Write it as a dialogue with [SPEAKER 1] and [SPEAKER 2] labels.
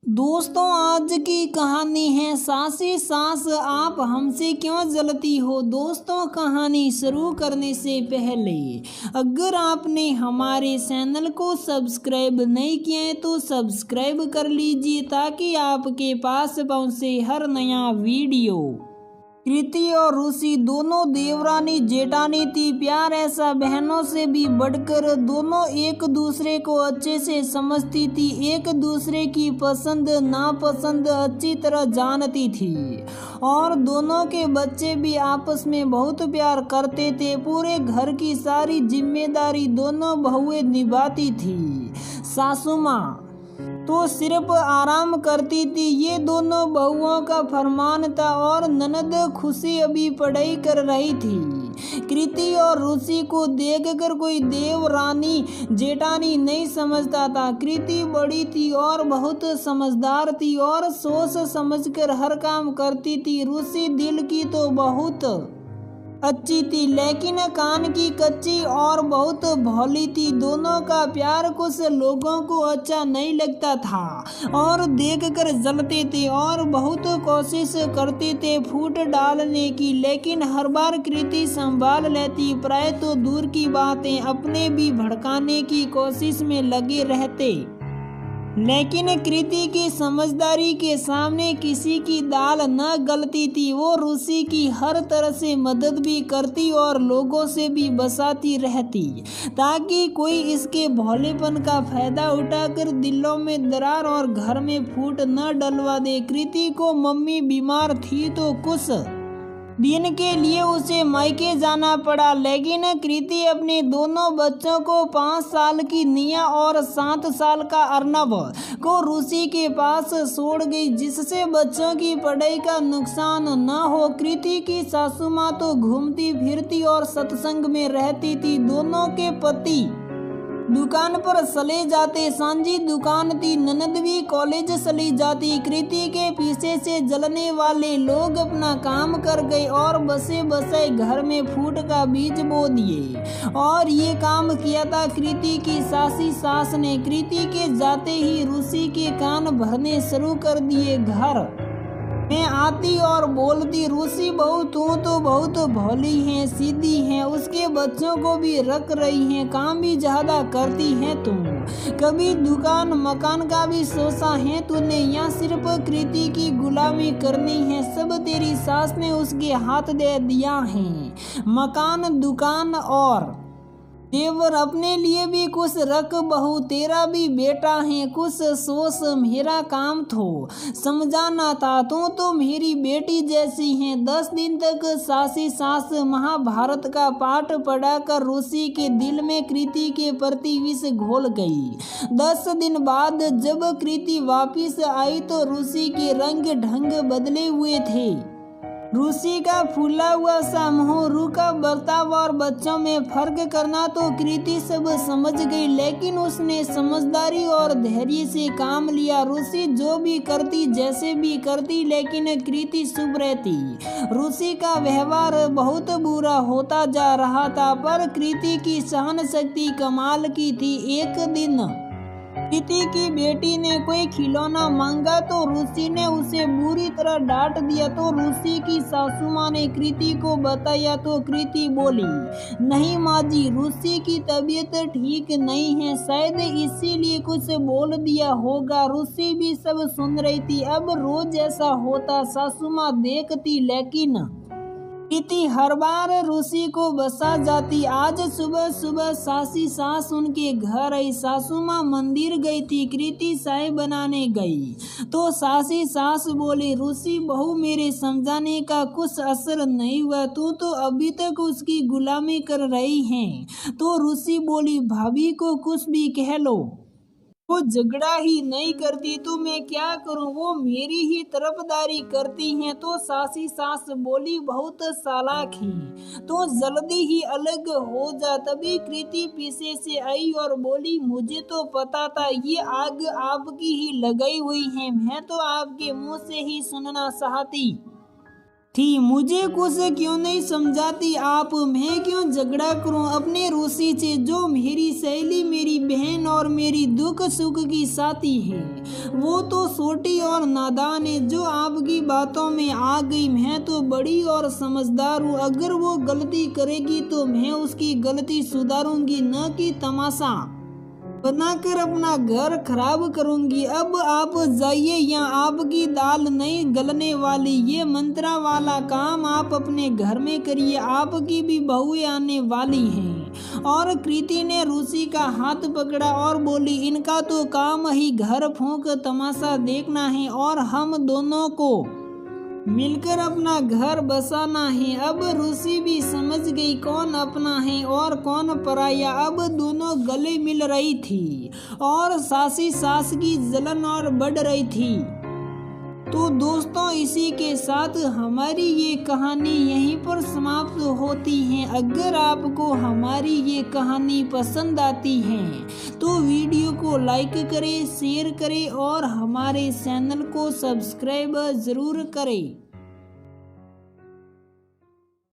[SPEAKER 1] दोस्तों, आज की कहानी है सासी सास आप हमसे क्यों जलती हो। दोस्तों, कहानी शुरू करने से पहले अगर आपने हमारे चैनल को सब्सक्राइब नहीं किया है तो सब्सक्राइब कर लीजिए ताकि आपके पास पहुंचे हर नया वीडियो। कृति और रूसी दोनों देवरानी जेठानी थी। प्यार ऐसा बहनों से भी बढ़कर, दोनों एक दूसरे को अच्छे से समझती थी, एक दूसरे की पसंद नापसंद अच्छी तरह जानती थी और दोनों के बच्चे भी आपस में बहुत प्यार करते थे। पूरे घर की सारी जिम्मेदारी दोनों बहुएं निभाती थी। सासू माँ तो सिर्फ आराम करती थी, ये दोनों बहुओं का फरमान था। और ननद खुशी अभी पढ़ाई कर रही थी। कृति और रूसी को देखकर कोई देवरानी जेठानी नहीं समझता था। कृति बड़ी थी और बहुत समझदार थी और सोच समझकर हर काम करती थी। रूसी दिल की तो बहुत अच्छी थी लेकिन कान की कच्ची और बहुत भोली थी। दोनों का प्यार कुछ लोगों को अच्छा नहीं लगता था और देखकर जलते थे और बहुत कोशिश करते थे फूट डालने की, लेकिन हर बार कृति संभाल लेती। प्राय तो दूर की बातें अपने भी भड़काने की कोशिश में लगे रहते, लेकिन कृति की समझदारी के सामने किसी की दाल न गलती थी। वो रूसी की हर तरह से मदद भी करती और लोगों से भी बसाती रहती ताकि कोई इसके भोलेपन का फायदा उठाकर दिलों में दरार और घर में फूट न डलवा दे। कृति को मम्मी बीमार थी तो कुछ दिन के लिए उसे मायके जाना पड़ा, लेकिन कृति अपने दोनों बच्चों को 5 साल की निया और 7 साल का अर्नब को रूसी के पास छोड़ गई, जिससे बच्चों की पढ़ाई का नुकसान न हो। कृति की सासू माँ तो घूमती फिरती और सत्संग में रहती थी। दोनों के पति दुकान पर चले जाते, सांझी दुकान थी। ननद भी कॉलेज चली जाती। कृति के पीछे से जलने वाले लोग अपना काम कर गए और बसे बसे घर में फूट का बीज बो दिए। और ये काम किया था कृति की सासी सास ने। कृति के जाते ही रूसी के कान भरने शुरू कर दिए। घर मैं आती और बोलती, रूसी बहू तू तो बहुत भोली है, सीधी है, उसके बच्चों को भी रख रही है, काम भी ज्यादा करती है तू। कभी दुकान मकान का भी सोचा है तूने, या सिर्फ कृति की गुलामी करनी है। सब तेरी सास ने उसके हाथ दे दिया है, मकान दुकान और देवर। अपने लिए भी कुछ रख बहू, तेरा भी बेटा है, कुछ सोच। मेरा काम तो समझाना था, तू तो मेरी बेटी जैसी है। 10 दिन तक सासी सास महाभारत का पाठ पढ़ाकर रूसी के दिल में कृति के प्रति विष घोल गई। 10 दिन बाद जब कृति वापिस आई तो रूसी के रंग ढंग बदले हुए थे। रूसी का फूला हुआ सा मुंह, रूखा बर्ताव और बच्चों में फर्क करना तो कृति सब समझ गई, लेकिन उसने समझदारी और धैर्य से काम लिया। रूसी जो भी करती जैसे भी करती, लेकिन कृति चुप रहती। रूसी का व्यवहार बहुत बुरा होता जा रहा था, पर कृति की सहन शक्ति कमाल की थी। एक दिन कृति की बेटी ने कोई खिलौना मांगा तो रूसी ने उसे बुरी तरह डांट दिया। तो रूसी की सासू माँ ने कृति को बताया तो कृति बोली, नहीं माँ जी, रूसी की तबीयत ठीक नहीं है, शायद इसीलिए कुछ बोल दिया होगा। रूसी भी सब सुन रही थी। अब रोज ऐसा होता, सासू माँ देखती, लेकिन कृति हर बार रूसी को बसा जाती। आज सुबह सुबह सासी सास उनके घर आई। सासू माँ मंदिर गई थी, कृति चाय बनाने गई तो सासी सास बोले, रूसी बहू, मेरे समझाने का कुछ असर नहीं हुआ, तू तो अभी तक उसकी गुलामी कर रही है। तो रूसी बोली, भाभी को कुछ भी कह लो, वो झगड़ा ही नहीं करती तो मैं क्या करूं, वो मेरी ही तरफदारी करती हैं। तो सासी सास बोली, बहुत चालाक है, तो जल्दी ही अलग हो जा। तभी कृति पीछे से आई और बोली, मुझे तो पता था ये आग आपकी ही लगाई हुई है, मैं तो आपके मुंह से ही सुनना चाहती थी। मुझे कुछ क्यों नहीं समझाती आप, मैं क्यों झगड़ा करूं अपने रूसी से, जो मेरी सहेली, मेरी बहन और मेरी दुख सुख की साथी है। वो तो छोटी और नादान है जो आपकी बातों में आ गई। मैं तो बड़ी और समझदार हूँ। अगर वो गलती करेगी तो मैं उसकी गलती सुधारूंगी, न कि तमाशा बनाकर अपना घर खराब करूंगी। अब आप जाइए, या आपकी दाल नहीं गलने वाली। ये मंत्रा वाला काम आप अपने घर में करिए, आपकी भी बहुएं आने वाली हैं। और कृति ने रूसी का हाथ पकड़ा और बोली, इनका तो काम ही घर फूंक तमाशा देखना है और हम दोनों को मिलकर अपना घर बसाना है। अब रूसी भी समझ गई कौन अपना है और कौन पराया। अब दोनों गले मिल रही थी और सासी सास की जलन और बढ़ रही थी। तो दोस्तों, इसी के साथ हमारी ये कहानी यहीं पर समाप्त होती है। अगर आपको हमारी ये कहानी पसंद आती है तो वीडियो को लाइक करें, शेयर करें और हमारे चैनल को सब्सक्राइब ज़रूर करें।